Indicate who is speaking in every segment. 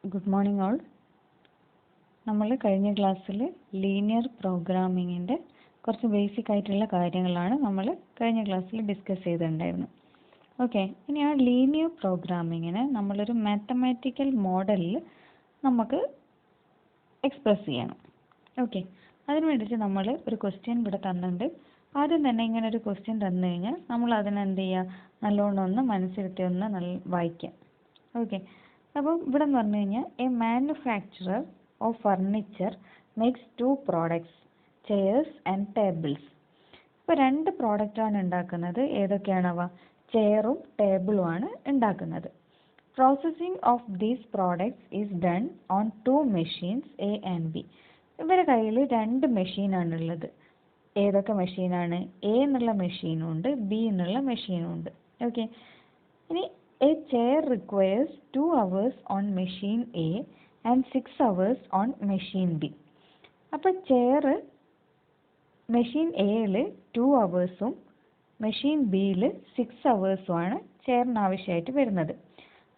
Speaker 1: Good morning all. നമ്മൾ കഴിഞ്ഞ ക്ലാസ്സിൽ ലീനിയർ പ്രോഗ്രാമിങ്ങിൻ്റെ കുറച്ച് ബേസിക് ആയിട്ടുള്ള കാര്യങ്ങളാണ് നമ്മൾ കഴിഞ്ഞ ക്ലാസ്സിൽ ഡിസ്കസ് ചെയ്തിട്ടുണ്ടായിരുന്നു. ഓക്കെ, ഇനി ആ ലീനിയർ പ്രോഗ്രാമിങ്ങിനെ നമ്മളൊരു മാത്തമാറ്റിക്കൽ മോഡലിൽ നമുക്ക് എക്സ്പ്രസ് ചെയ്യണം. ഓക്കെ, അതിന് വേണ്ടിയിട്ട് നമ്മൾ ഒരു ക്വസ്റ്റ്യൻ ഇവിടെ തന്നിട്ടുണ്ട്. ആദ്യം തന്നെ ഇങ്ങനെ ഒരു ക്വസ്റ്റ്യൻ തന്നു കഴിഞ്ഞാൽ നമ്മൾ അതിനെന്ത് ചെയ്യുക, നല്ലോണം ഒന്ന് മനസ്സിരുത്തി ഒന്ന് വായിക്കാം. ഓക്കെ, അപ്പോൾ ഇവിടെ എന്ന് പറഞ്ഞു കഴിഞ്ഞാൽ A manufacturer of furniture makes 2 products, chairs and tables. ഇപ്പോൾ 2 പ്രോഡക്റ്റാണ് ഉണ്ടാക്കുന്നത്. ഏതൊക്കെയാണവ? ചെയറും ടേബിളുമാണ് ഉണ്ടാക്കുന്നത്. Processing of these products is done on 2 machines A and B. ഇവരുടെ കയ്യിൽ 2 മെഷീനാണുള്ളത്. ഏതൊക്കെ മെഷീനാണ്? എ എന്നുള്ള മെഷീനും ഉണ്ട്, ബി എന്നുള്ള മെഷീനും ഉണ്ട്. ഓക്കെ, ഇനി a chair requires 2 hours on machine A and 6 hours on machine B. അപ്പോൾ ചെയർ മെഷീൻ എയിൽ 2 hours മെഷീൻ ബിയിൽ 6 hours ചെയറിന് ആവശ്യമായിട്ട് വരുന്നത്.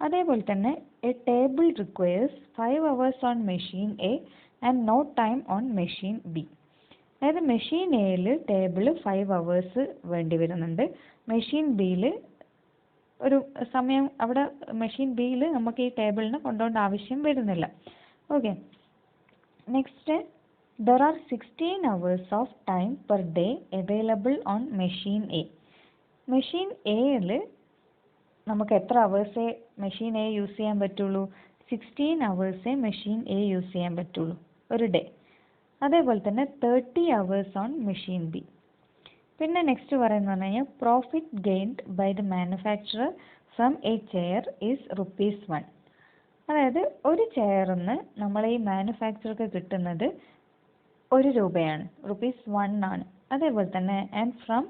Speaker 1: അതേപോലെ തന്നെ a table requires 5 hours on machine A and no time on machine B. അതായത് machine എയിൽ table 5 hours വേണ്ടി വരുന്നുണ്ട്. മെഷീൻ ബിയിൽ ഒരു സമയം അവിടെ മെഷീൻ ബിയിൽ നമുക്ക് ഈ ടേബിളിന് കൊണ്ടുപോകേണ്ട ആവശ്യം വരുന്നില്ല. Okay, next there are 16 hours of time per day available on machine A. Machine എയിൽ നമുക്ക് എത്ര അവേഴ്സേ മെഷീൻ എ യൂസ് ചെയ്യാൻ പറ്റുള്ളൂ? 16 hours മെഷീൻ എ യൂസ് ചെയ്യാൻ പറ്റുള്ളൂ ഒരു ഡേ. അതേപോലെ തന്നെ 30 hours ഓൺ മെഷീൻ ബി. പിന്നെ നെക്സ്റ്റ് പറയുന്നത് പറഞ്ഞു കഴിഞ്ഞാൽ profit gained by the manufacturer from a chair is ₹1. അതായത് ഒരു ചെയറിന്ന് നമ്മളെ ഈ മാനുഫാക്ചർക്ക് കിട്ടുന്നത് ₹1, ₹1 ആണ്. അതേപോലെ തന്നെ and from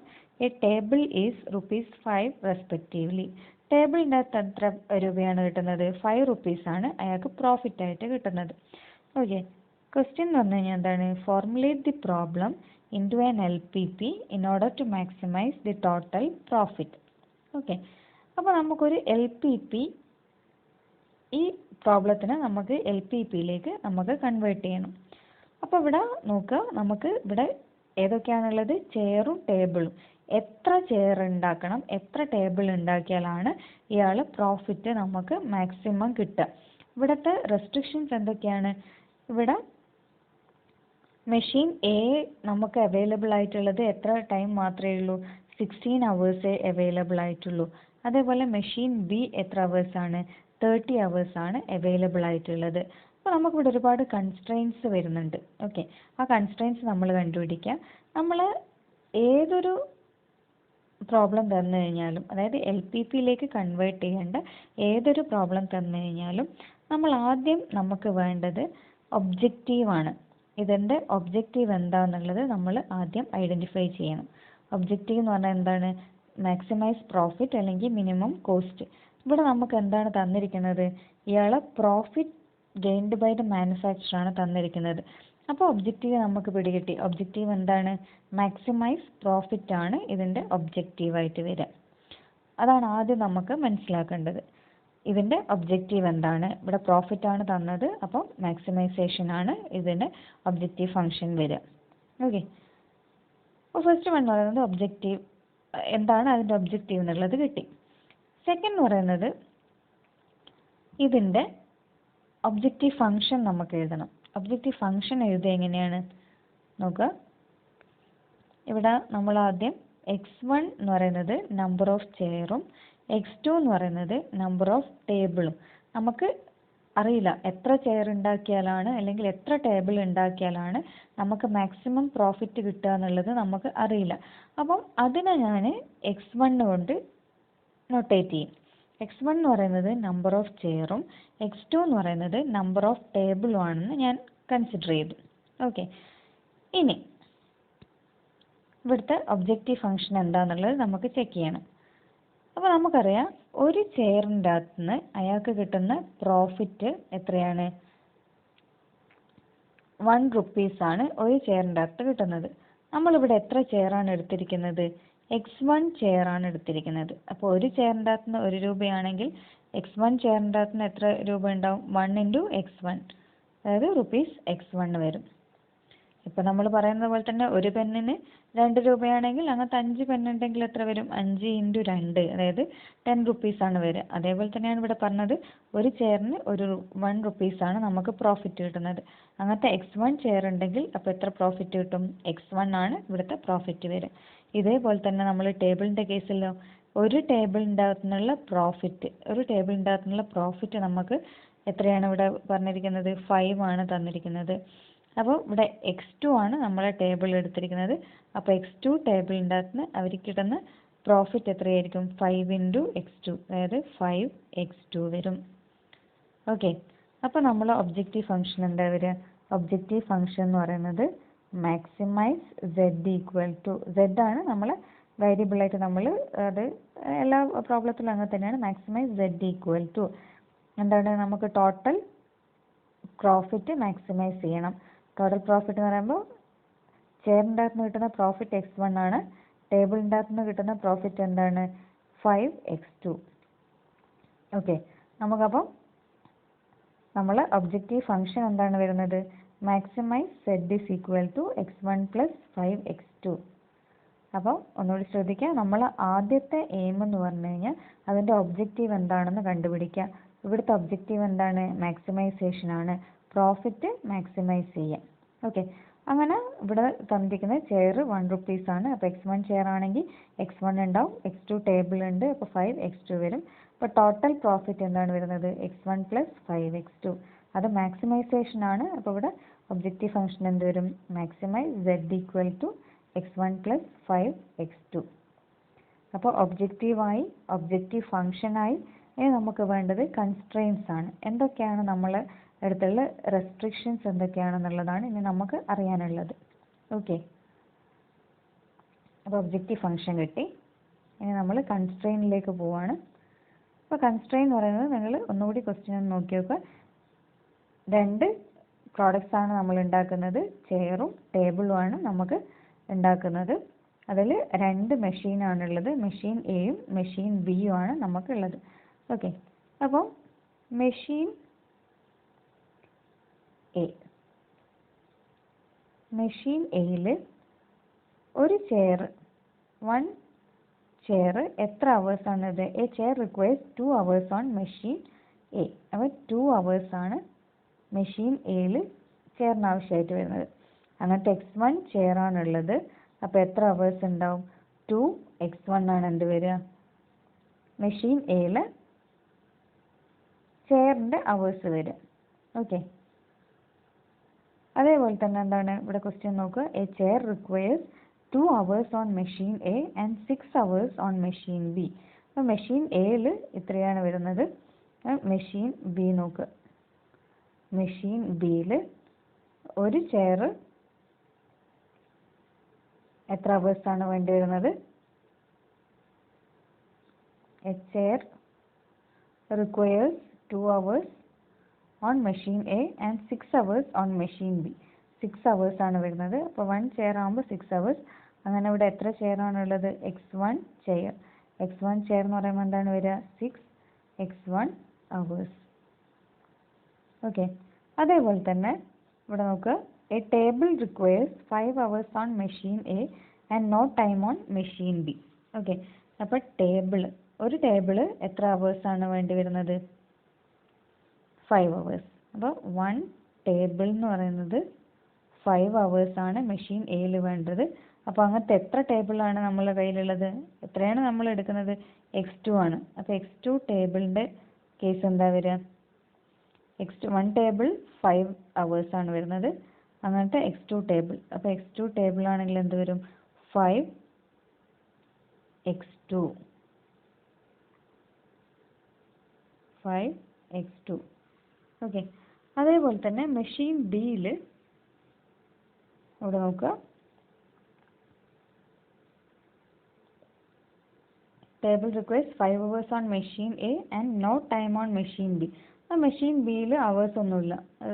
Speaker 1: a table is ₹5 respectively. ടേബിളിൻ്റെ അകത്ത് എത്ര രൂപയാണ് കിട്ടുന്നത്? ₹5 ആണ് അയാൾക്ക് പ്രോഫിറ്റ് ആയിട്ട് കിട്ടുന്നത്. ഓക്കെ, ക്വസ്റ്റ്യൻ എന്ന് പറഞ്ഞു കഴിഞ്ഞാൽ എന്താണ്? Formulate the problem into an LPP in order to maximize the total profit. Okay, അപ്പോൾ നമുക്കൊരു LPP, ഈ പ്രോബ്ലത്തിനെ നമുക്ക് LPPയിലേക്ക് നമുക്ക് കൺവേർട്ട് ചെയ്യണം. അപ്പോൾ ഇവിടെ നോക്കുക, നമുക്ക് ഇവിടെ ഏതൊക്കെയാണുള്ളത്? ചെയറും ടേബിളും. എത്ര ചെയർ ഉണ്ടാക്കണം, എത്ര ടേബിൾ ഉണ്ടാക്കിയാലാണ് ഇയാൾ പ്രോഫിറ്റ് നമുക്ക് മാക്സിമം കിട്ടുക? ഇവിടുത്തെ റെസ്ട്രിക്ഷൻസ് എന്തൊക്കെയാണ്? ഇവിടെ മെഷീൻ എ നമുക്ക് അവൈലബിൾ ആയിട്ടുള്ളത് എത്ര ടൈം മാത്രമേ ഉള്ളൂ? 16 hours അവൈലബിൾ ആയിട്ടുള്ളൂ. അതേപോലെ മെഷീൻ ബി എത്ര അവേഴ്സ് ആണ്? 30 hours ആണ് അവൈലബിൾ ആയിട്ടുള്ളത്. അപ്പോൾ നമുക്കിവിടെ ഒരുപാട് കൺസ്ട്രെയിൻസ് വരുന്നുണ്ട്. ഓക്കെ, ആ കൺസ്ട്രെയിൻസ് നമ്മൾ കണ്ടുപിടിക്കുക. നമ്മൾ ഏതൊരു പ്രോബ്ലം തന്നു കഴിഞ്ഞാലും, അതായത് LPPയിലേക്ക് കൺവേർട്ട് ചെയ്യേണ്ട ഏതൊരു പ്രോബ്ലം തന്നു കഴിഞ്ഞാലും നമ്മൾ ആദ്യം നമുക്ക് വേണ്ടത് ഒബ്ജക്റ്റീവാണ്. ഇതിൻ്റെ ഒബ്ജക്റ്റീവ് എന്താണെന്നുള്ളത് നമ്മൾ ആദ്യം ഐഡൻറ്റിഫൈ ചെയ്യണം. ഒബ്ജക്റ്റീവ് എന്ന് പറഞ്ഞാൽ എന്താണ്? മാക്സിമൈസ് പ്രോഫിറ്റ് അല്ലെങ്കിൽ മിനിമം കോസ്റ്റ്. ഇവിടെ നമുക്ക് എന്താണ് തന്നിരിക്കുന്നത്? ഇയാളെ profit gained by the manufacture ആണ് തന്നിരിക്കുന്നത്. അപ്പോൾ ഒബ്ജക്റ്റീവ് നമുക്ക് പിടികിട്ടി. ഒബ്ജക്റ്റീവ് എന്താണ്? മാക്സിമൈസ് പ്രോഫിറ്റ് ആണ് ഇതിൻ്റെ ഒബ്ജക്റ്റീവായിട്ട് വരിക. അതാണ് ആദ്യം നമുക്ക് മനസ്സിലാക്കേണ്ടത്. ഇതിൻ്റെ ഒബ്ജക്റ്റീവ് എന്താണ്? ഇവിടെ പ്രോഫിറ്റ് ആണ് തന്നത്, അപ്പോൾ മാക്സിമൈസേഷൻ ആണ് ഇതിൻ്റെ ഒബ്ജക്റ്റീവ് ഫംഗ്ഷൻ വരിക. ഓക്കെ, അപ്പോൾ ഫസ്റ്റ് വൺ പറയുന്നത് ഒബ്ജക്റ്റീവ് എന്താണ്, അതിൻ്റെ ഒബ്ജക്റ്റീവ് എന്നുള്ളത് കിട്ടി. സെക്കൻഡ് എന്ന് പറയുന്നത് ഇതിൻ്റെ ഒബ്ജക്റ്റീവ് ഫംഗ്ഷൻ നമുക്ക് എഴുതണം. ഒബ്ജക്റ്റീവ് ഫംഗ്ഷൻ എഴുതുക എങ്ങനെയാണ് നോക്കുക. ഇവിടെ നമ്മൾ ആദ്യം x1 എന്ന് പറയുന്നത് നമ്പർ ഓഫ് ചെയറും x2 എന്ന് പറയുന്നത് നമ്പർ ഓഫ് ടേബിളും. നമുക്ക് അറിയില്ല എത്ര ചെയർ ഉണ്ടാക്കിയാലാണ് അല്ലെങ്കിൽ എത്ര ടേബിൾ ഉണ്ടാക്കിയാലാണ് നമുക്ക് മാക്സിമം പ്രോഫിറ്റ് കിട്ടുക എന്നുള്ളത് നമുക്ക് അറിയില്ല. അപ്പം അതിനെ ഞാൻ x1 കൊണ്ട് നൊട്ടേറ്റ് ചെയ്യും. x1 എന്ന് പറയുന്നത് നമ്പർ ഓഫ് ചെയറും x2 എന്ന് പറയുന്നത് നമ്പർ ഓഫ് ടേബിളും ആണെന്ന് ഞാൻ കൺസിഡർ ചെയ്തു. ഓക്കെ, ഇനി ഇവിടുത്തെ ഒബ്ജക്റ്റീവ് ഫംഗ്ഷൻ എന്താണെന്നുള്ളത് നമുക്ക് ചെക്ക് ചെയ്യണം. അപ്പോൾ നമുക്കറിയാം ഒരു ചെയറിൻ്റെ അകത്ത് നിന്ന് അയാൾക്ക് കിട്ടുന്ന പ്രോഫിറ്റ് എത്രയാണ്? ₹1 ആണ് ഒരു ചെയറിൻ്റെ അകത്ത് കിട്ടുന്നത്. നമ്മളിവിടെ എത്ര ചെയറാണ് എടുത്തിരിക്കുന്നത്? x1 ചെയറാണ് എടുത്തിരിക്കുന്നത്. അപ്പോൾ ഒരു ചെയറിൻ്റെ അകത്ത് നിന്ന് ₹1 ആണെങ്കിൽ x1 ചെയറിൻ്റെ അകത്തുനിന്ന് എത്ര രൂപ ഉണ്ടാവും? 1 × x1, അതായത് ₹x1 വരും. ഇപ്പം നമ്മൾ പറയുന്നത് പോലെ തന്നെ ഒരു പെന്നിന് 2 രൂപയാണെങ്കിൽ അങ്ങനത്തെ 5 പെന്നുണ്ടെങ്കിൽ എത്ര വരും? 5 × 2, അതായത് 10 rupees വരിക. അതേപോലെ തന്നെയാണ് ഇവിടെ പറഞ്ഞത്, ഒരു ചെയറിന് ₹1 നമുക്ക് പ്രോഫിറ്റ് കിട്ടുന്നത്. അങ്ങനത്തെ x1 ചെയർ ഉണ്ടെങ്കിൽ അപ്പോൾ എത്ര പ്രോഫിറ്റ് കിട്ടും? x1 ആണ് ഇവിടുത്തെ പ്രോഫിറ്റ് വരിക. ഇതേപോലെ തന്നെ നമ്മൾ ടേബിളിൻ്റെ കേസിലോ ഒരു ടേബിളിൻ്റെ അകത്തുനിന്നുള്ള പ്രോഫിറ്റ് നമുക്ക് എത്രയാണ് ഇവിടെ പറഞ്ഞിരിക്കുന്നത്? 5 ആണ് തന്നിരിക്കുന്നത്. അപ്പോൾ ഇവിടെ x2 ആണ് നമ്മളെ ടേബിൾ എടുത്തിരിക്കുന്നത്. അപ്പോൾ x2 ടേബിളിൻ്റെ അകത്തുനിന്ന് അവർക്ക് കിട്ടുന്ന പ്രോഫിറ്റ് എത്രയായിരിക്കും? 5 × x2, അതായത് 5x2 വരും. ഓക്കെ, അപ്പോൾ നമ്മൾ ഒബ്ജക്റ്റീവ് ഫംഗ്ഷൻ എന്താ വരിക? ഒബ്ജക്റ്റീവ് ഫംഗ്ഷൻ എന്ന് പറയുന്നത് മാക്സിമൈസ് z ആണ് നമ്മളെ വേരിയബിളായിട്ട് നമ്മൾ അത് എല്ലാ പ്രോബ്ലത്തിലും അങ്ങനെ തന്നെയാണ്. മാക്സിമൈസ് z എന്താണ്? നമുക്ക് ടോട്ടൽ പ്രോഫിറ്റ് മാക്സിമൈസ് ചെയ്യണം. ടോട്ടൽ പ്രോഫിറ്റ് എന്ന് പറയുമ്പോൾ ചെയറിൻ്റെ അകത്തുനിന്ന് കിട്ടുന്ന പ്രോഫിറ്റ് x1 ആണ്, ടേബിളിൻ്റെ അകത്തുനിന്ന് കിട്ടുന്ന പ്രോഫിറ്റ് എന്താണ്? 5x2. ഓക്കെ, നമുക്കപ്പം നമ്മൾ ഒബ്ജക്റ്റീവ് ഫംഗ്ഷൻ എന്താണ് വരുന്നത്? Maximise z x1 + 5x2. അപ്പോൾ ഒന്നുകൂടി ശ്രദ്ധിക്കുക, നമ്മൾ ആദ്യത്തെ എയിം എന്ന് പറഞ്ഞു കഴിഞ്ഞാൽ അതിൻ്റെ ഒബ്ജക്റ്റീവ് എന്താണെന്ന് കണ്ടുപിടിക്കുക. ഇവിടുത്തെ ഒബ്ജക്റ്റീവ് എന്താണ്? മാക്സിമൈസേഷൻ ആണ്, പ്രോഫിറ്റ് മാക്സിമൈസ് ചെയ്യാം. ഓക്കെ, അങ്ങനെ ഇവിടെ തന്നിരിക്കുന്നത് ചെയർ ₹1 ആണ്. അപ്പോൾ x1 ചെയർ ആണെങ്കിൽ x1 ഉണ്ടാവും, x2 ടേബിൾ ഉണ്ട്, അപ്പോൾ 5x2 വരും. അപ്പോൾ ടോട്ടൽ പ്രോഫിറ്റ് എന്താണ് വരുന്നത്? x1 + 5x2. അത് മാക്സിമൈസേഷൻ ആണ്. അപ്പോൾ ഇവിടെ ഒബ്ജക്റ്റീവ് ഫംഗ്ഷൻ എന്ത് വരും? Maximise z x1 + 5x2. അപ്പോൾ ഒബ്ജക്റ്റീവായി, ഒബ്ജക്റ്റീവ് ഫംഗ്ഷനായി. ഇനി നമുക്ക് വേണ്ടത് കൺസ്ട്രെയിൻസ് ആണ്. എന്തൊക്കെയാണ് നമ്മളെ അടുത്തുള്ള റെസ്ട്രിക്ഷൻസ് എന്തൊക്കെയാണെന്നുള്ളതാണ് ഇനി നമുക്ക് അറിയാനുള്ളത്. ഓക്കെ, അപ്പോൾ ഒബ്ജക്റ്റീവ് ഫംഗ്ഷൻ കിട്ടി. ഇനി നമ്മൾ കൺസ്ട്രെയിനിലേക്ക് പോവാണ്. അപ്പോൾ കൺസ്ട്രെയിൻ എന്ന് പറയുന്നത് നിങ്ങൾ ഒന്നുകൂടി ക്വസ്റ്റ്യൻ ഒന്ന് നോക്കി നോക്കുക. 2 പ്രോഡക്റ്റ്സ് ആണ് നമ്മൾ ഉണ്ടാക്കുന്നത്, ചെയറും ടേബിളും ആണ് നമുക്ക് ഉണ്ടാക്കുന്നത്. അതിൽ 2 മെഷീനാണുള്ളത്, മെഷീൻ എയും മെഷീൻ ബിയും ആണ് നമുക്കുള്ളത്. ഓക്കെ, അപ്പോൾ മെഷീൻ എയിൽ ഒരു ചെയർ, 1 ചെയർ എത്ര അവേഴ്സ് ആണത്? A chair requires 2 hours on machine A. അപ്പോൾ 2 hours ആണ് മെഷീൻ എയിൽ ചെയറിന് ആവശ്യമായിട്ട് വരുന്നത്. അങ്ങനത്തെ x1 ചെയർ ആണുള്ളത്. അപ്പോൾ എത്ര അവേഴ്സ് ഉണ്ടാവും? 2x1 ആണ് എന്ത് വരിക? മെഷീൻ എയിൽ ചെയറിൻ്റെ അവേഴ്സ് വരിക. ഓക്കെ, അതേപോലെ തന്നെ എന്താണ് ഇവിടെ ക്വസ്റ്റ്യൻ നോക്കുക. A chair requires 2 hours on machine A and 6 hours on machine B. അപ്പോൾ മെഷീൻ എയിൽ ഇത്രയാണ് വരുന്നത്. മെഷീൻ ബി നോക്കുക. മെഷീൻ ബിയിൽ ഒരു ചെയർ എത്ര അവേഴ്സ് ആണ് വേണ്ടി വരുന്നത്? A chair requires 2 hours on machine A and 6 hours on machine B. 6 hours ആണ് വരുന്നത്. അപ്പോൾ 1 ചെയർ ആകുമ്പോൾ 6 hours. അങ്ങനെ ഇവിടെ എത്ര ചെയർ ആണുള്ളത്? x1 chair. x1 ചെയർ എന്ന് പറയുമ്പോൾ എന്താണ് വരിക? 6x1 hours. ഓക്കെ, അതേപോലെ തന്നെ ഇവിടെ നോക്കുക. A table requires 5 hours on machine A and no time on machine B. Okay, അപ്പോൾ ഒരു ടേബിൾ എത്ര അവേഴ്സ് ആണ് വേണ്ടി വരുന്നത്? 5 hours. അപ്പോൾ 1 ടേബിൾ എന്ന് പറയുന്നത് 5 hours ആണ് മെഷീൻ എയിൽ വേണ്ടത്. അപ്പോൾ അങ്ങനത്തെ എത്ര ടേബിളാണ് നമ്മളെ കയ്യിലുള്ളത്? എത്രയാണ് നമ്മൾ എടുക്കുന്നത്? x2 ആണ്. അപ്പോൾ x2 ടേബിളിൻ്റെ കേസ് എന്താ വരിക? 1 ടേബിൾ 5 hours ആണ് വരുന്നത്. അങ്ങനത്തെ x2 ടേബിൾ. അപ്പോൾ x2 ടേബിൾ ആണെങ്കിൽ എന്ത് വരും? 5x2. ഓക്കെ, അതേപോലെ തന്നെ മെഷീൻ ബിയിൽ ഇവിടെ നോക്കുക. Table requires 5 hours on machine A and no time on machine B. ആ മെഷീൻ ബിയിൽ അവേഴ്സ് ഒന്നുമില്ല,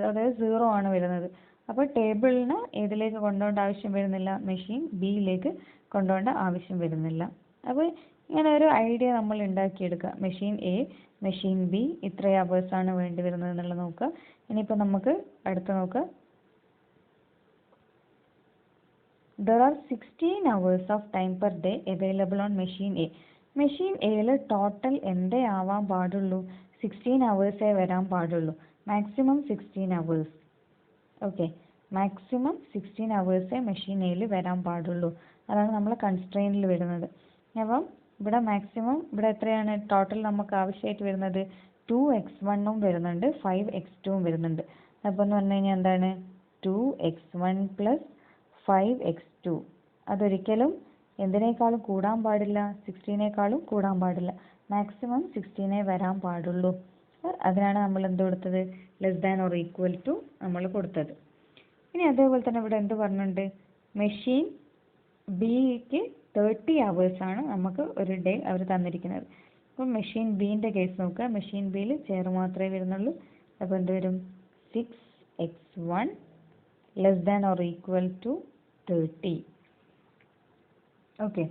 Speaker 1: അതായത് 0 ആണ് വരുന്നത്. അപ്പോൾ ടേബിളിന് ഏതിലേക്ക് കൊണ്ടുപോകേണ്ട ആവശ്യം വരുന്നില്ല? മെഷീൻ ബിയിലേക്ക് കൊണ്ടുപോകേണ്ട ആവശ്യം വരുന്നില്ല. അപ്പോൾ ഇങ്ങനെ ഒരു ഐഡിയ നമ്മൾ ഉണ്ടാക്കിയെടുക്കുക. മെഷീൻ എ, മെഷീൻ ബി ഇത്ര അവേഴ്സാണ് വേണ്ടി വരുന്നത് എന്നുള്ളത് നോക്കുക. ഇനിയിപ്പോൾ നമുക്ക് അടുത്ത് നോക്കുക. There are 16 hours of time per day available on machine A. Machine എയിൽ ടോട്ടൽ എന്തേ ആവാൻ പാടുള്ളൂ? 16 ഹവേഴ്സേ വരാൻ പാടുള്ളൂ. Maximum 16 hours. ഓക്കെ, മാക്സിമം 16 ഹവേഴ്സേ മെഷീൻ എയിൽ വരാൻ പാടുള്ളൂ. അതാണ് നമ്മൾ കൺസ്ട്രെയിനിൽ വരുന്നത്. അപ്പം ഇവിടെ മാക്സിമം ഇവിടെ എത്രയാണ് ടോട്ടൽ നമുക്ക് ആവശ്യമായിട്ട് വരുന്നത്? 2x1 വരുന്നുണ്ട്, 5x2 വരുന്നുണ്ട്. അപ്പോൾ എന്ന് പറഞ്ഞു കഴിഞ്ഞാൽ എന്താണ്? 2x1 + 5x2. അതൊരിക്കലും എന്തിനേക്കാളും കൂടാൻ പാടില്ല? 16നേക്കാളും കൂടാൻ പാടില്ല. മാക്സിമം 16 വരാൻ പാടുള്ളൂ. അതിനാണ് നമ്മൾ എന്ത് കൊടുത്തത്? << നമ്മൾ കൊടുത്തത്. ഇനി അതേപോലെ തന്നെ ഇവിടെ എന്ത് പറഞ്ഞിട്ടുണ്ട്? മെഷീൻ ബിക്ക് 30 ഹവേഴ്സാണ് നമുക്ക് ഒരു ഡേ അവർ തന്നിരിക്കുന്നത്. അപ്പം മെഷീൻ ബീൻ്റെ കേസ് നോക്കുക. മെഷീൻ ബിയിൽ ചെയർ മാത്രമേ വരുന്നുള്ളൂ. അപ്പോൾ എന്ത് വരും? 6x1 << 30. ഓക്കെ,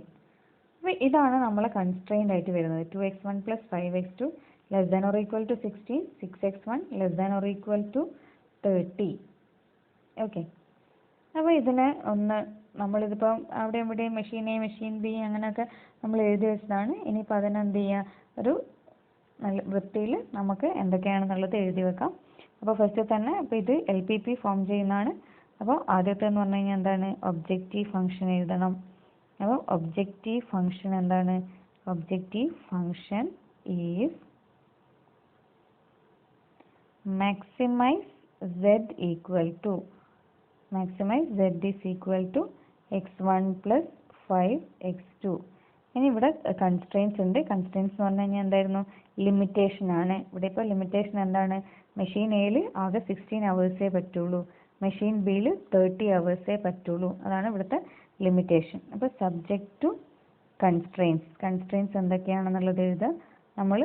Speaker 1: അപ്പോൾ ഇതാണ് നമ്മളെ കൺസ്ട്രെയിൻ്റ് ആയിട്ട് വരുന്നത്. 2x1 + 5x2 << 16, 6x1 <> 30. ഓക്കെ, അപ്പോൾ ഇതിനെ ഒന്ന് നമ്മളിതിപ്പം അവിടെ ഇവിടെയും മെഷീൻ എ, മെഷീൻ ബി അങ്ങനെയൊക്കെ നമ്മൾ എഴുതി വെച്ചതാണ്. ഇനിയിപ്പോൾ അതിനെന്ത് ചെയ്യുക? ഒരു നല്ല വൃത്തിയിൽ നമുക്ക് എന്തൊക്കെയാണെന്നുള്ളത് എഴുതി വെക്കാം. അപ്പോൾ ഫസ്റ്റ് തന്നെ അപ്പോൾ ഇത് LPP ഫോം ചെയ്യുന്നതാണ്. അപ്പോൾ ആദ്യത്തെ എന്ന് പറഞ്ഞു കഴിഞ്ഞാൽ എന്താണ്? ഒബ്ജക്റ്റീവ് ഫംഗ്ഷൻ എഴുതണം. അപ്പോൾ ഒബ്ജക്റ്റീവ് ഫംഗ്ഷൻ എന്താണ്? Objective function is maximize z is equal to x1 + 5x2. ഇനി ഇവിടെ കൺസ്ട്രെയിൻസ് ഉണ്ട്. കൺസ്ട്രെയിൻസ് എന്ന് പറഞ്ഞു കഴിഞ്ഞാൽ എന്തായിരുന്നു? ലിമിറ്റേഷൻ ആണ്. ഇവിടെ ഇപ്പോൾ ലിമിറ്റേഷൻ എന്താണ്? മെഷീൻ എയിൽ ആകെ 16 ഹവേഴ്സേ പറ്റുള്ളൂ, മെഷീൻ ബിയിൽ 30 ഹവേഴ്സേ പറ്റുള്ളൂ. അതാണ് ഇവിടുത്തെ ലിമിറ്റേഷൻ. അപ്പോൾ സബ്ജക്റ്റ് ടു കൺസ്ട്രെയിൻസ് എന്തൊക്കെയാണെന്നുള്ളത് എഴുതുക. നമ്മൾ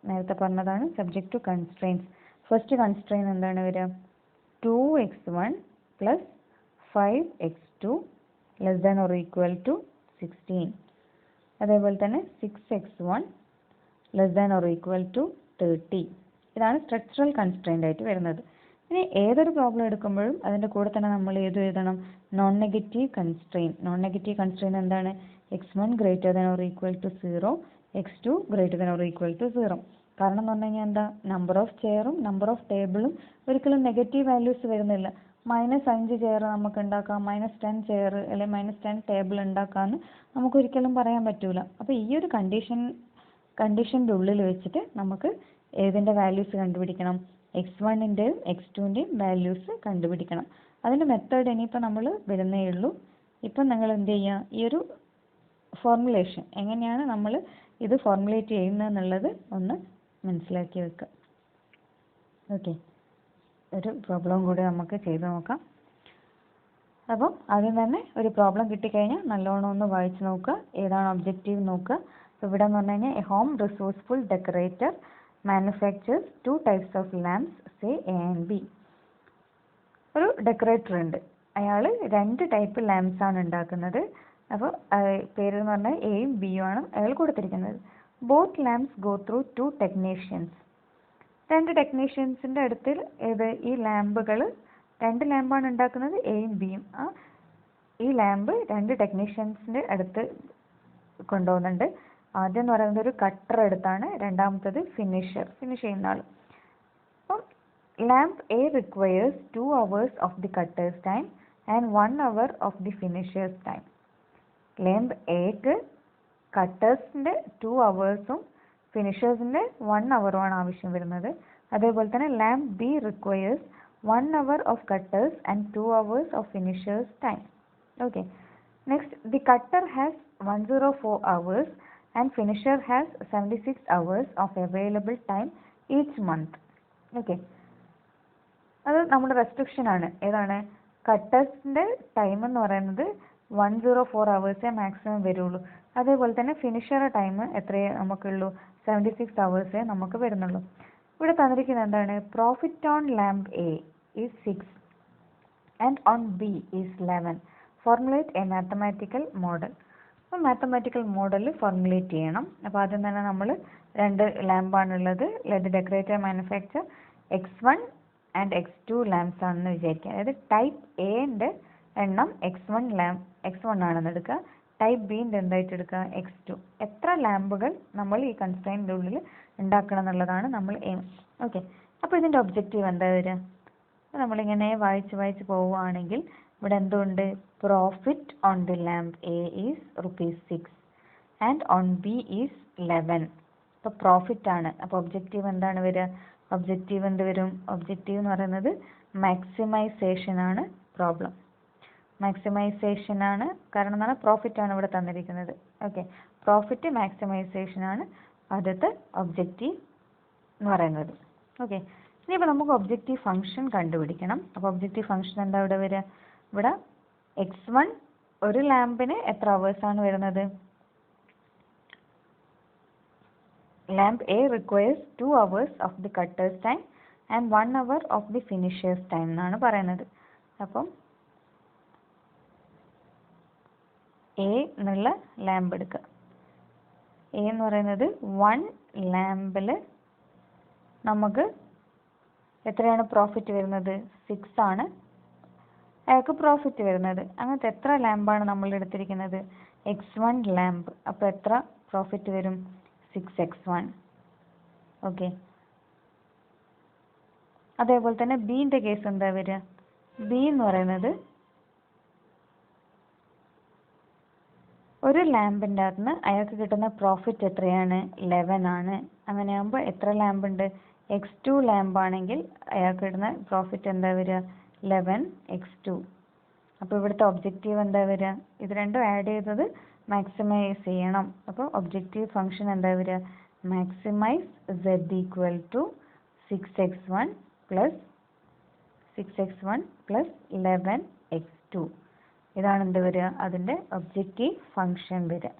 Speaker 1: നേരത്തെ പറഞ്ഞതാണ് subject to constraints. First constraint എന്താണ് വരിക? 2x1 + 5x2 <> 16. അതേപോലെ തന്നെ 6x1 <> 30. ഇതാണ് സ്ട്രക്ചറൽ കൺസ്ട്രെയിൻ്റ് ആയിട്ട് വരുന്നത്. ഇനി ഏതൊരു പ്രോബ്ലം എടുക്കുമ്പോഴും അതിൻ്റെ കൂടെ തന്നെ നമ്മൾ ഏത് എഴുതണം? നോൺ നെഗറ്റീവ് കൺസ്ട്രെയിൻ എന്താണ്? x1 > 0, x2 > 0. കാരണം എന്ന് പറഞ്ഞു കഴിഞ്ഞാൽ എന്താ? നമ്പർ ഓഫ് ചെയറും നമ്പർ ഓഫ് ടേബിളും ഒരിക്കലും നെഗറ്റീവ് വാല്യൂസ് വരുന്നില്ല. -5 ചെയർ നമുക്ക് ഉണ്ടാക്കാം, -10 ചെയർ അല്ലെങ്കിൽ -10 ടേബിൾ ഉണ്ടാക്കാമെന്ന് നമുക്കൊരിക്കലും പറയാൻ പറ്റൂല. അപ്പോൾ ഈ ഒരു കണ്ടീഷൻ്റെ ഉള്ളിൽ വെച്ചിട്ട് നമുക്ക് ഏതിൻ്റെ വാല്യൂസ് കണ്ടുപിടിക്കണം? x1ൻ്റെയും x2ൻ്റെയും വാല്യൂസ് കണ്ടുപിടിക്കണം. അതിൻ്റെ മെത്തേഡ് ഇനിയിപ്പോൾ നമ്മൾ വരുന്നേ ഉള്ളൂ. ഇപ്പം നിങ്ങൾ എന്ത് ചെയ്യുക? ഈ ഒരു ഫോർമുലേഷൻ എങ്ങനെയാണ് നമ്മൾ ഇത് ഫോർമുലേറ്റ് ചെയ്യുന്നതെന്നുള്ളത് ഒന്ന് മനസ്സിലാക്കി വെക്കുക. ഓക്കെ, ഒരു പ്രോബ്ലം കൂടി നമുക്ക് ചെയ്ത് നോക്കാം. അപ്പം ആദ്യം തന്നെ ഒരു പ്രോബ്ലം കിട്ടിക്കഴിഞ്ഞാൽ നല്ലോണം ഒന്ന് വായിച്ച് നോക്കുക, ഏതാണ് ഒബ്ജക്റ്റീവ് നോക്കുക. അപ്പോൾ ഇവിടെ എന്ന് പറഞ്ഞു കഴിഞ്ഞാൽ A home resourceful decorator manufacturers 2 types of lamps, say A and B. ഒരു ഡെക്കറേറ്റർ ഉണ്ട്, അയാൾ 2 ടൈപ്പ് ലാംപ്സ് ആണ് ഉണ്ടാക്കുന്നത്. അപ്പോൾ പേരെന്ന് പറഞ്ഞാൽ എയും ബിയും ആണ് അയാൾ കൊടുത്തിരിക്കുന്നത്. Both lamps go through 2 technicians. 2 ടെക്നീഷ്യൻസിൻ്റെ അടുത്ത് ഈ ലാമ്പുകൾ 2 ലാമ്പാണ് ഉണ്ടാക്കുന്നത്, എയും ബിയും. ഈ ലാമ്പ് 2 ടെക്നീഷ്യൻസിൻ്റെ അടുത്ത് കൊണ്ടുപോകുന്നുണ്ട്. ആദ്യം എന്ന് പറയുന്നത് ഒരു കട്ടർ എടുത്താണ്, രണ്ടാമത്തത് ഫിനിഷ് ചെയ്യുന്ന ആൾ. അപ്പം lamp A requires 2 hours of the cutter's time and 1 hour of the finisher's time. Lamp എക്ക് കട്ടേഴ്സിൻ്റെ 2 ഹവേഴ്സും ഫിനിഷേഴ്സിൻ്റെ 1 ഹവറുമാണ് ആവശ്യം വരുന്നത്. അതേപോലെ തന്നെ lamp B requires 1 hour of cutters and 2 hours of finisher's time. Okay. Next, the cutter has 104 hours and finisher has 76 hours of available time each month. Okay. അത് നമ്മുടെ restriction ആണ്. ഏതാണ്? കട്ടേഴ്സിൻ്റെ time എന്ന് പറയുന്നത് 104 ഹവേഴ്സേ മാക്സിമം വരുള്ളൂ. അതേപോലെ തന്നെ ഫിനിഷറുടെ ടൈം എത്രയേ നമുക്കുള്ളൂ? 76 ഹവേഴ്സേ നമുക്ക് വരുന്നുള്ളൂ. ഇവിടെ തന്നിരിക്കുന്നത് എന്താണ്? Profit on lamp A is 6 and on B is 11. Formulate a mathematical model. അപ്പോൾ മാത്തമാറ്റിക്കൽ മോഡൽ ഫോർമുലേറ്റ് ചെയ്യണം. അപ്പോൾ ആദ്യം തന്നെ നമ്മൾ 2 ലാമ്പാണുള്ളത്. Let decorator manufacture X1 and X2 lamps ആണെന്ന് വിചാരിക്കുക. അതായത് ടൈപ്പ് എന്റെ എണ്ണം X1 ആണെന്ന് എടുക്കുക. ടൈപ്പ് ബിന്റെ എന്തായിട്ട് എടുക്കുക? X2. എത്ര ലാമ്പുകൾ നമ്മൾ ഈ കൺസ്ട്രെയിനിന്റെ ഉള്ളിൽ ഉണ്ടാക്കണം എന്നുള്ളതാണ് നമ്മൾ എയിം. ഓക്കെ, അപ്പോൾ ഇതിന്റെ ഒബ്ജക്റ്റീവ് എന്താ വരിക? നമ്മളിങ്ങനെ വായിച്ച് പോവുകയാണെങ്കിൽ ഇവിടെ എന്തുണ്ട്? Profit on the lamp A is ₹6 and on B is 11. അപ്പോൾ പ്രോഫിറ്റ് ആണ്. അപ്പോൾ ഒബ്ജക്റ്റീവ് എന്താണ് വരിക? ഒബ്ജക്റ്റീവ് എന്ത് വരും? ഒബ്ജക്റ്റീവ് എന്ന് പറയുന്നത് മാക്സിമൈസേഷൻ ആണ്. പ്രോബ്ലം മാക്സിമൈസേഷൻ ആണ്. കാരണം എന്താണ്? പ്രോഫിറ്റ് ആണ് ഇവിടെ തന്നിരിക്കുന്നത്. ഓക്കെ, പ്രോഫിറ്റ് മാക്സിമൈസേഷൻ ആണ് ആദ്യത്തെ ഒബ്ജക്റ്റീവ് എന്ന് പറയുന്നത്. ഓക്കെ, ഇനിയിപ്പോൾ നമുക്ക് ഒബ്ജക്റ്റീവ് ഫംഗ്ഷൻ കണ്ടുപിടിക്കണം. അപ്പോൾ ഒബ്ജക്റ്റീവ് ഫംഗ്ഷൻ എന്താ ഇവിടെ വരിക? ഇവിടെ X1 ഒരു ലാമ്പിന് എത്ര അവേഴ്സ് ആണ് വരുന്നത്? lamp A requires 2 hours of the cutter's time and 1 hour of the finisher's time എന്നാണ് പറയുന്നത്. അപ്പം A എന്നുള്ള ലാമ്പ് എടുക്കുക. A എന്ന് പറയുന്നത് 1 ലാമ്പിൽ നമുക്ക് എത്രയാണ് പ്രോഫിറ്റ് വരുന്നത്? 6 ആണ് അയാൾക്ക് പ്രോഫിറ്റ് വരുന്നത്. അങ്ങനത്തെ എത്ര ലാമ്പാണ് നമ്മൾ എടുത്തിരിക്കുന്നത്? X1 lamp. അപ്പോൾ എത്ര പ്രോഫിറ്റ് വരും? 6x1. ഓക്കെ, അതേപോലെ തന്നെ ബിന്റെ കേസ് എന്താ വരിക? ബി എന്ന് പറയുന്നത് ഒരു ലാമ്പിൻ്റെ അകത്തുനിന്ന് അയാൾക്ക് കിട്ടുന്ന പ്രോഫിറ്റ് എത്രയാണ്? 11 ആണ്. അങ്ങനെയാകുമ്പോൾ എത്ര ലാമ്പ് ഉണ്ട്? X2 ലാമ്പാണെങ്കിൽ അയാൾക്ക് കിട്ടുന്ന പ്രോഫിറ്റ് എന്താ വരിക? 11x2. അപ്പോൾ ഇവിടുത്തെ ഒബ്ജക്റ്റീവ് എന്താ വരിക? ഇത് രണ്ടും ആഡ് ചെയ്തത് മാക്സിമൈസ് ചെയ്യണം. അപ്പോൾ ഒബ്ജക്റ്റീവ് ഫംഗ്ഷൻ എന്താ വരിക? Maximise z equal to 6x1 plus 11x2. ഇതാണ് എന്ത് വരിക? അതിൻ്റെ ഒബ്ജക്റ്റീവ് ഫംഗ്ഷൻ വരിക.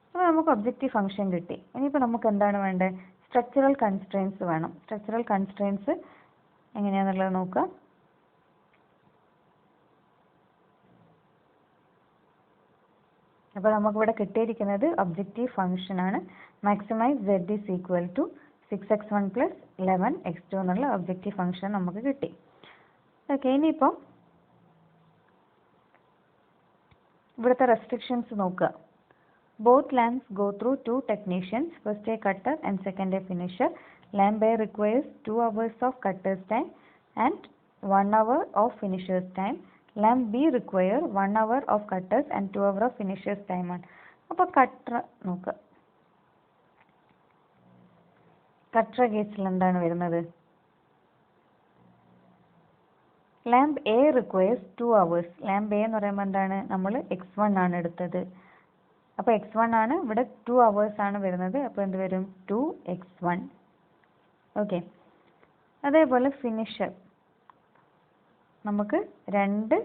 Speaker 1: അപ്പോൾ നമുക്ക് ഒബ്ജക്റ്റീവ് ഫംഗ്ഷൻ കിട്ടി. ഇനിയിപ്പോൾ നമുക്ക് എന്താണ് വേണ്ടത്? സ്ട്രക്ചറൽ കൺസ്ട്രെയിൻസ് വേണം. സ്ട്രക്ചറൽ കൺസ്ട്രെയിൻസ് എങ്ങനെയാണെന്നുള്ളത് നോക്കുക. അപ്പോൾ നമുക്കിവിടെ കിട്ടിയിരിക്കുന്നത് ഒബ്ജക്റ്റീവ് ഫംഗ്ഷൻ ആണ്. Maximise z is equal to 6x1 plus 11x2 എന്നുള്ള ഒബ്ജക്റ്റീവ് ഫംഗ്ഷൻ നമുക്ക് കിട്ടി. ഓക്കെ, ഇനിയിപ്പം ഇവിടുത്തെ റെസ്ട്രിക്ഷൻസ് നോക്കുക. Both lamps go through 2 technicians, first a cutter and second a finisher. Lamp A requires 2 hours of cutter's time and 1 hour of finisher's time. Lamp B require 1 hour of cutters and 2 hour of finisher's time ആണ്. അപ്പോൾ cutter നോക്കുക. Cutter കേസിൽ എന്താണ് വരുന്നത്? Lamp A requires 2 hours. Lamp A എന്ന് പറയുമ്പോൾ എന്താണ്? നമ്മൾ X1 ആണ് എടുത്തത്. അപ്പോൾ X1 ആണ് ഇവിടെ 2 hours ആണ് വരുന്നത്. അപ്പോൾ എന്ത് വരും? 2x1. ഓക്കെ, അതേപോലെ ഫിനിഷർ നമുക്ക് 2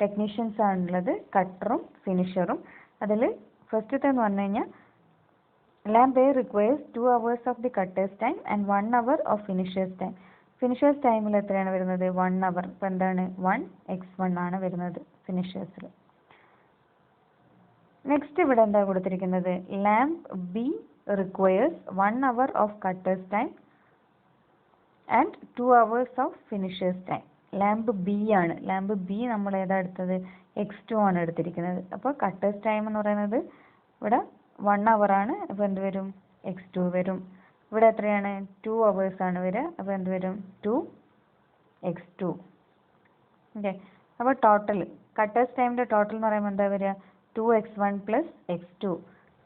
Speaker 1: ടെക്നീഷ്യൻസ് ആണുള്ളത്, കട്ടറും ഫിനിഷറും. അതിൽ ഫസ്റ്റത്തെ എന്ന് പറഞ്ഞു കഴിഞ്ഞാൽ lamp A requires 2 hours of the cutters time and 1 hour of finishers time. Finishers ടൈമിൽ എത്രയാണ് വരുന്നത്? 1 hour. അപ്പോൾ എന്താണ്? 1x1 ആണ് വരുന്നത് ഫിനിഷേഴ്സിൽ. നെക്സ്റ്റ് ഇവിടെ എന്താ കൊടുത്തിരിക്കുന്നത്? Lamp B requires 1 hour of cutters time and 2 hours of finishers time. Lamp B ആണ്. ലാമ്പ് ബി നമ്മൾ ഏതാ എടുത്തത്? X2 ആണ് എടുത്തിരിക്കുന്നത്. അപ്പോൾ കട്ടേഴ്സ് ടൈം എന്ന് പറയുന്നത് ഇവിടെ 1 hour ആണ്. അപ്പോൾ എന്ത് വരും? X2 വരും. ഇവിടെ എത്രയാണ്? 2 hours ആണ് വരിക. അപ്പോൾ എന്ത് വരും? 2x2. ഓക്കെ, അപ്പോൾ ടോട്ടൽ കട്ടേഴ്സ് ടൈമിൻ്റെ ടോട്ടൽ എന്ന് പറയുമ്പോൾ എന്താ വരിക? 2x1 plus x2.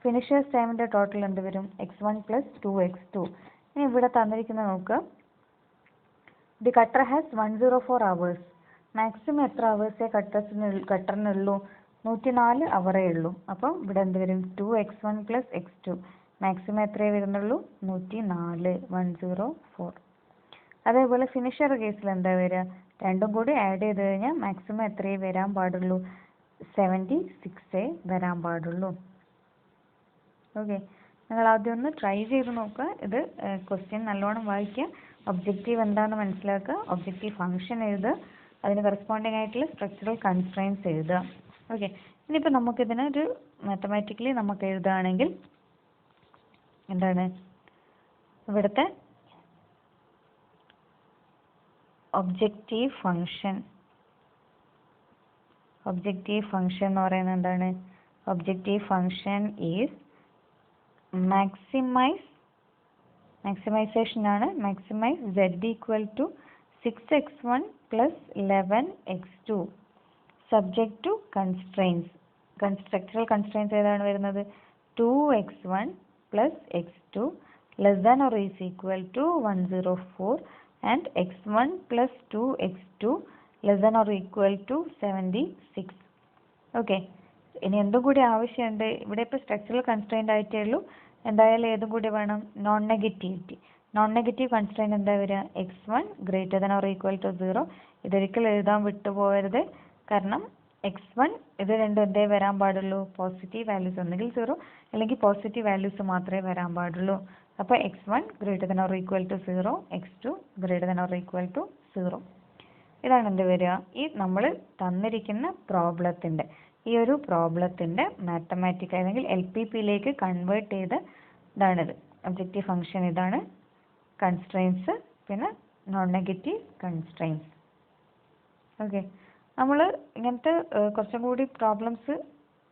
Speaker 1: ഫിനിഷേഴ്സ് ടൈമിൻ്റെ ടോട്ടൽ എന്ത് വരും? X1 plus 2x2. ഇനി ഇവിടെ തന്നിരിക്കുന്നത് നോക്കുക. The cutter has 104 hours. Maximum എത്ര അവേഴ്സേ കട്ടറിനുള്ളൂ? 104 അവറേ ഉള്ളൂ. അപ്പം ഇവിടെ എന്ത് വരും? 2x1 plus x2. മാക്സിമം എത്രയേ വരുന്നുള്ളൂ? 104. 104. അതേപോലെ ഫിനിഷർ കേസിൽ എന്താ വരിക? രണ്ടും കൂടി ആഡ് ചെയ്ത് കഴിഞ്ഞാൽ മാക്സിമം എത്രയേ വരാൻ പാടുള്ളൂ? 76 വരാൻ പാടുള്ളൂ. ഓക്കെ, നിങ്ങൾ ആദ്യം ഒന്ന് ട്രൈ ചെയ്ത് നോക്കുക. ഇത് ക്വസ്റ്റ്യൻ നല്ലോണം വായിക്കുക. ഒബ്ജക്റ്റീവ് എന്താണെന്ന് മനസ്സിലാക്കുക. ഒബ്ജക്റ്റീവ് ഫംഗ്ഷൻ എഴുതുക. അതിന് കറസ്പോണ്ടിങ് ആയിട്ടുള്ള സ്ട്രക്ചറൽ കൺസ്ട്രെയിൻസ് എഴുതുക. ഓക്കെ, ഇനിയിപ്പോൾ നമുക്കിതിനൊരു മാത്തമാറ്റിക്കലി നമുക്ക് എഴുതുകയാണെങ്കിൽ എന്താണ് ഇവിടുത്തെ ഒബ്ജക്റ്റീവ് ഫംഗ്ഷൻ എന്ന് പറയുന്നത് എന്താണ്? ഒബ്ജക്റ്റീവ് ഫംഗ്ഷൻ ഈസ് മാക്സിമൈസേഷൻ ആണ്. Maximise z equal to 6x1 plus 11x2 subject to constraints. Structural constraints ഏതാണ് വരുന്നത്? 2x1 plus x2 less than or is equal to 104 and x1 plus 2x2 less than or equal to 76. Okay, ഇനി എന്തും കൂടി ആവശ്യമുണ്ട് ഇവിടെ. ഇപ്പോൾ structural constraint ആയിട്ടേ ഉള്ളൂ. എന്തായാലും ഏതും കൂടി വേണം? നോൺ നെഗറ്റീവ് കൺസ്ട്രെയിൻ്റ് എന്താ വരിക? x1 greater than or equal to 0. ഇതൊരിക്കലും എഴുതാൻ വിട്ടുപോകരുത്. കാരണം x1 ഇത് രണ്ടും എന്തേ വരാൻ പാടുള്ളൂ? പോസിറ്റീവ് വാല്യൂസ്, ഒന്നുകിൽ 0 അല്ലെങ്കിൽ പോസിറ്റീവ് വാല്യൂസ് മാത്രമേ വരാൻ പാടുള്ളൂ. അപ്പോൾ x1 greater than or equal to 0, x2 greater than or equal to 0. ഇതാണ് എന്ത് വരിക? ഈ നമ്മൾ തന്നിരിക്കുന്ന പ്രോബ്ലത്തിൻ്റെ ഈ ഒരു പ്രോബ്ലത്തിൻ്റെ മാത്തമാറ്റിക്കൽ അല്ലെങ്കിൽ LPPയിലേക്ക് കൺവേർട്ട് ചെയ്ത ഇതാണിത്. ഒബ്ജക്റ്റീവ് ഫംഗ്ഷൻ ഇതാണ്. കൺസ്ട്രെയിൻസ്, പിന്നെ നോൺ നെഗറ്റീവ് കൺസ്ട്രെയിൻസ്. ഓക്കെ, നമ്മൾ ഇങ്ങനത്തെ കുറച്ചും കൂടി പ്രോബ്ലംസ്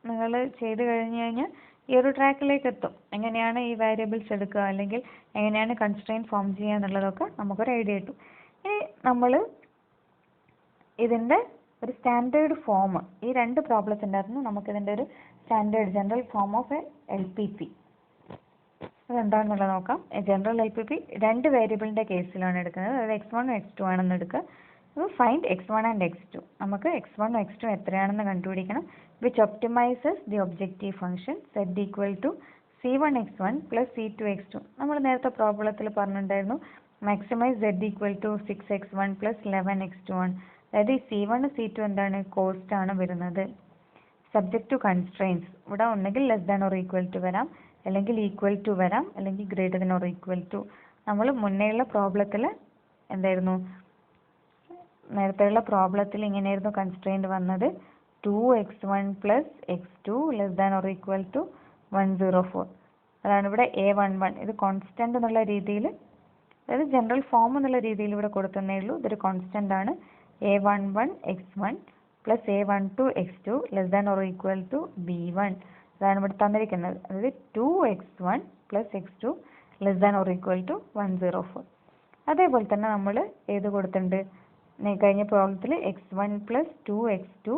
Speaker 1: നിങ്ങൾ ചെയ്ത് കഴിഞ്ഞ് കഴിഞ്ഞാൽ ഈ ഒരു ട്രാക്കിലേക്ക് എത്തും. എങ്ങനെയാണ് ഈ വേരിയബിൾസ് എടുക്കുക, അല്ലെങ്കിൽ എങ്ങനെയാണ് കൺസ്ട്രെയിൻറ്റ് ഫോം ചെയ്യുക എന്നുള്ളതൊക്കെ നമുക്കൊരു ഐഡിയ കിട്ടും. ഇനി നമ്മൾ ഇതിൻ്റെ ഒരു സ്റ്റാൻഡേർഡ് ഫോം, ഈ രണ്ട് പ്രോബ്ലത്തിൻ്റെ അകത്ത് നമുക്കിതിൻ്റെ ഒരു standard general form of A LPP അതെന്താണെന്നുള്ളത് നോക്കാം. ജനറൽ LPP രണ്ട് വേരിയബിളിൻ്റെ കേസിലാണ് എടുക്കുന്നത്. അതായത് x1 x2 ആണെന്ന് എടുക്കുക. അപ്പോൾ ഫൈൻഡ് x1 ആൻഡ് x2. നമുക്ക് x1 x2 എത്രയാണെന്ന് കണ്ടുപിടിക്കണം. Which optimises the objective function z equal to c1x1 plus c2x2. നമ്മൾ നേരത്തെ പ്രോബ്ലത്തിൽ പറഞ്ഞിട്ടുണ്ടായിരുന്നു maximise z equal to 6x1 plus 11x2 ആണ്. അതായത് ഈ c1 c2 എന്താണ്? കോസ്റ്റ് ആണ് വരുന്നത്. സബ്ജക്റ്റ് ടു കൺസ്ട്രെയിൻസ്, ഇവിടെ ഒന്നുകിൽ less than or equal to വരാം, അല്ലെങ്കിൽ ഈക്വൽ ടു വരാം, അല്ലെങ്കിൽ greater than or equal to. നമ്മൾ മുന്നേയുള്ള പ്രോബ്ലത്തിൽ എന്തായിരുന്നു? നേരത്തെയുള്ള പ്രോബ്ലത്തിൽ ഇങ്ങനെയായിരുന്നു കൺസ്ട്രെയിൻറ്റ് വന്നത്. 2x1 plus x2 less than or equal to 104. അതാണ് ഇവിടെ a11. ഇത് കോൺസ്റ്റൻ്റ് എന്നുള്ള രീതിയിൽ, അതായത് ജനറൽ ഫോം എന്നുള്ള രീതിയിൽ ഇവിടെ കൊടുത്തന്നേ ഉള്ളൂ. ഇതൊരു കോൺസ്റ്റൻ്റ് ആണ്. a11 x1 plus a12 x2 less than or equal to b1. അതാണ് ഇവിടെ തന്നിരിക്കുന്നത്. അതായത് 2x1 plus x2 less than or equal to 104. അതേപോലെ തന്നെ നമ്മൾ ഏത് കൊടുത്തിട്ടുണ്ട്? കഴിഞ്ഞ പ്രോബ്ലത്തിൽ x1 plus 2x2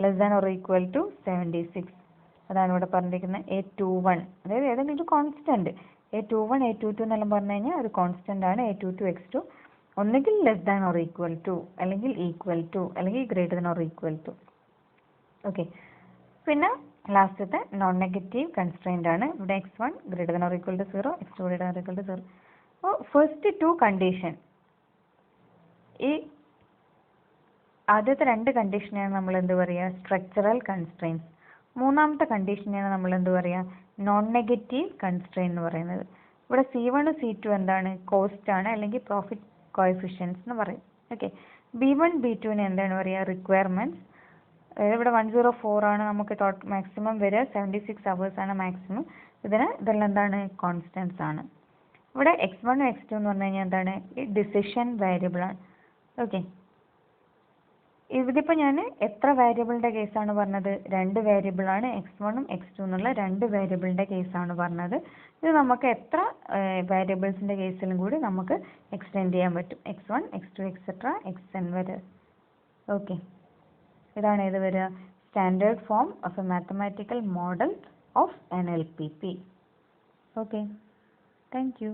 Speaker 1: less than or equal to 76. അതാണ് ഇവിടെ പറഞ്ഞിരിക്കുന്നത്. a21, അതായത് ഏതെങ്കിലും ഒരു കോൺസ്റ്റൻറ്റ്. a21 a22 എന്നെല്ലാം പറഞ്ഞു കഴിഞ്ഞാൽ ഒരു കോൺസ്റ്റൻ്റ് ആണ്. a22 x2 ഒന്നുകിൽ less than or equal to, അല്ലെങ്കിൽ ഈക്വൽ ടു, അല്ലെങ്കിൽ greater than or equal to. Okay, പിന്നെ ലാസ്റ്റത്തെ നോൺ നെഗറ്റീവ് കൺസ്ട്രെയിൻ്റ് ആണ്. ഇവിടെ x1 greater than or equal to 0, x2 greater than or equal to 0. അപ്പോൾ first to condition, ഈ ആദ്യത്തെ രണ്ട് കണ്ടീഷനെയാണ് നമ്മൾ എന്ത് പറയുക? Structural constraints. മൂന്നാമത്തെ കണ്ടീഷനെയാണ് നമ്മൾ എന്ത് പറയുക? നോൺ നെഗറ്റീവ് കൺസ്ട്രെയിൻ എന്ന് പറയുന്നത്. ഇവിടെ c1 c2 എന്താണ്? കോസ്റ്റ് ആണ്, അല്ലെങ്കിൽ പ്രോഫിറ്റ് കോഎഫിഷ്യൻസ് എന്ന് പറയും. ഓക്കെ, b1 b2 എന്താണ് പറയുക? റിക്വയർമെൻറ്റ്സ്. അതായത് ഇവിടെ 104 ആണ് നമുക്ക് മാക്സിമം വരിക. 76 hours ആണ് മാക്സിമം. ഇതെല്ലാം എന്താണ്? കോൺസ്റ്റൻസ് ആണ്. ഇവിടെ x1 x2 എന്ന് പറഞ്ഞു കഴിഞ്ഞാൽ എന്താണ്? ഈ ഡിസിഷൻ വേരിയബിൾ ആണ്. ഓക്കെ, ഇതിപ്പോൾ ഞാൻ എത്ര വേരിയബിളിൻ്റെ കേസാണ് പറഞ്ഞത്? രണ്ട് വേരിയബിളാണ്, x1 x2 എന്നുള്ള രണ്ട് വേരിയബിളിൻ്റെ കേസാണ് പറഞ്ഞത്. ഇത് നമുക്ക് എത്ര വേരിയബിൾസിൻ്റെ കേസിലും കൂടി നമുക്ക് എക്സ്റ്റെൻഡ് ചെയ്യാൻ പറ്റും. x1 x2 എക്സെട്ര xn വരെ. ഓക്കെ, ഇതാണ് ഏത് വരിക? Standard form of A mathematical model of N LPP. Okay, thank you.